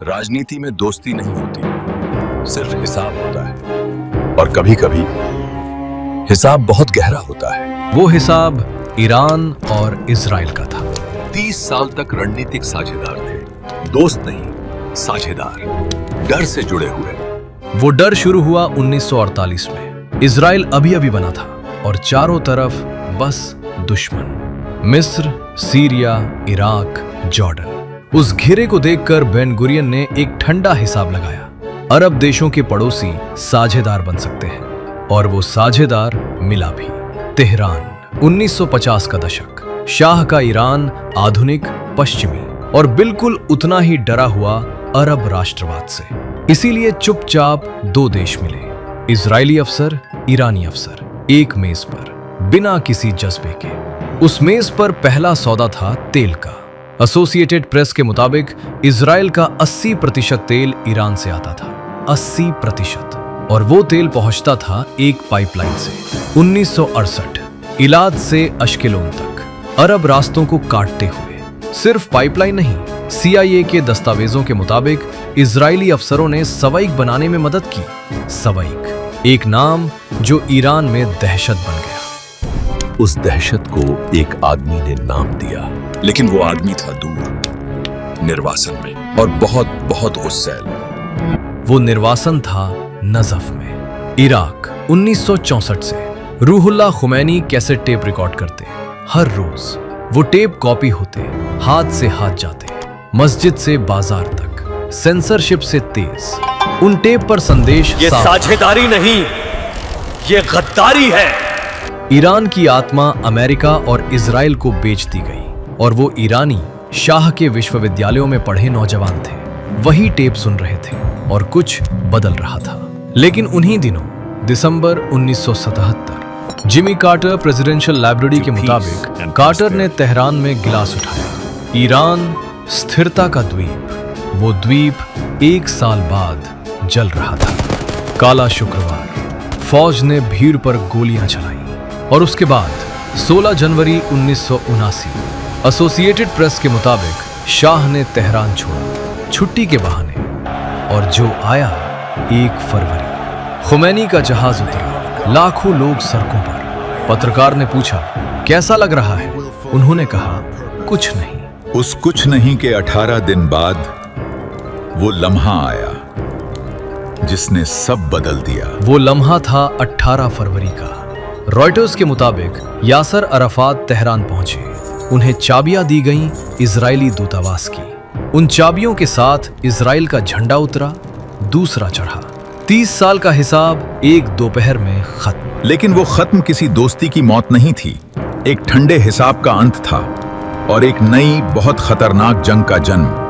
राजनीति में दोस्ती नहीं होती, सिर्फ हिसाब होता है। और कभी कभी हिसाब बहुत गहरा होता है। वो हिसाब ईरान और इजराइल का था। 30 साल तक रणनीतिक साझेदार थे, दोस्त नहीं, साझेदार, डर से जुड़े हुए। वो डर शुरू हुआ 1948 में। इजराइल अभी अभी बना था और चारों तरफ बस दुश्मन, मिस्र, सीरिया, इराक, जॉर्डन। उस घेरे को देखकर बेन गुरियन ने एक ठंडा हिसाब लगाया। अरब देशों के पड़ोसी साझेदार बन सकते हैं, और वो साझेदार मिला भी। तेहरान, 1950 का दशक, शाह का ईरान, आधुनिक, पश्चिमी और बिल्कुल उतना ही डरा हुआ अरब राष्ट्रवाद से। इसीलिए चुपचाप दो देश मिले, इजरायली अफसर, ईरानी अफसर, एक मेज पर, बिना किसी जज्बे के। उस मेज पर पहला सौदा था तेल का। एसोसिएटेड प्रेस के मुताबिक इजराइल का 80% तेल ईरान से आता था, 80%, और वो तेल पहुंचता था एक पाइपलाइन से। 1968 इलाद से अश्केलोन तक, अरब रास्तों को काटते हुए। सिर्फ पाइपलाइन नहीं, CIA के दस्तावेजों के मुताबिक इजरायली अफसरों ने सवाइक बनाने में मदद की। सवाइक, एक नाम जो ईरान में दहशत बन गया। उस दहशत को एक आदमी ने नाम दिया, लेकिन वो आदमी था दूर, निर्वासन में, और बहुत बहुत गुस्सैल। वो निर्वासन था नजफ में। इराक, 1964 से Ruhollah Khomeini cassette tape record करते। हर रोज वो टेप कॉपी होते, हाथ से हाथ जाते, मस्जिद से बाजार तक, सेंसरशिप से तेज। उन टेप पर संदेश ये साझेदारी नहीं, ये गद्दारी है। ईरान की आत्मा अमेरिका और इजराइल को बेच दी गई, और वो ईरानी शाह के विश्वविद्यालयों में पढ़े नौजवान थे, वही टेप सुन रहे थे, और कुछ बदल रहा था। लेकिन उन्हीं दिनों, दिसंबर 1977, जिमी कार्टर प्रेसिडेंशियल लाइब्रेरी के मुताबिक कार्टर ने तेहरान में गिलास उठाया। ईरान स्थिरता का द्वीप, वो द्वीप 1 साल बाद जल रहा था। काला शुक्रवार, फौज ने भीड़ पर गोलियां चलाई, और उसके बाद 16 जनवरी 1979, एसोसिएटेड प्रेस के मुताबिक शाह ने तेहरान छोड़ा छुट्टी के बहाने, और जो आया 1 फरवरी। खुमैनी का जहाज उतरा, लाखों लोग सड़कों पर। पत्रकार ने पूछा, कैसा लग रहा है? उन्होंने कहा, कुछ नहीं। उस कुछ नहीं के 18 दिन बाद वो लम्हा आया जिसने सब बदल दिया। वो लम्हा था 18 फरवरी का। रॉयटर्स के मुताबिक यासर अराफात तेहरान पहुंचे। उन्हें चाबियां दी गईं इजरायली दूतावास की। उन चाबियों के साथ इजराइल का झंडा उतरा, दूसरा चढ़ा। 30 साल का हिसाब एक दोपहर में खत्म। लेकिन वो खत्म किसी दोस्ती की मौत नहीं थी, एक ठंडे हिसाब का अंत था, और एक नई बहुत खतरनाक जंग का जन्म।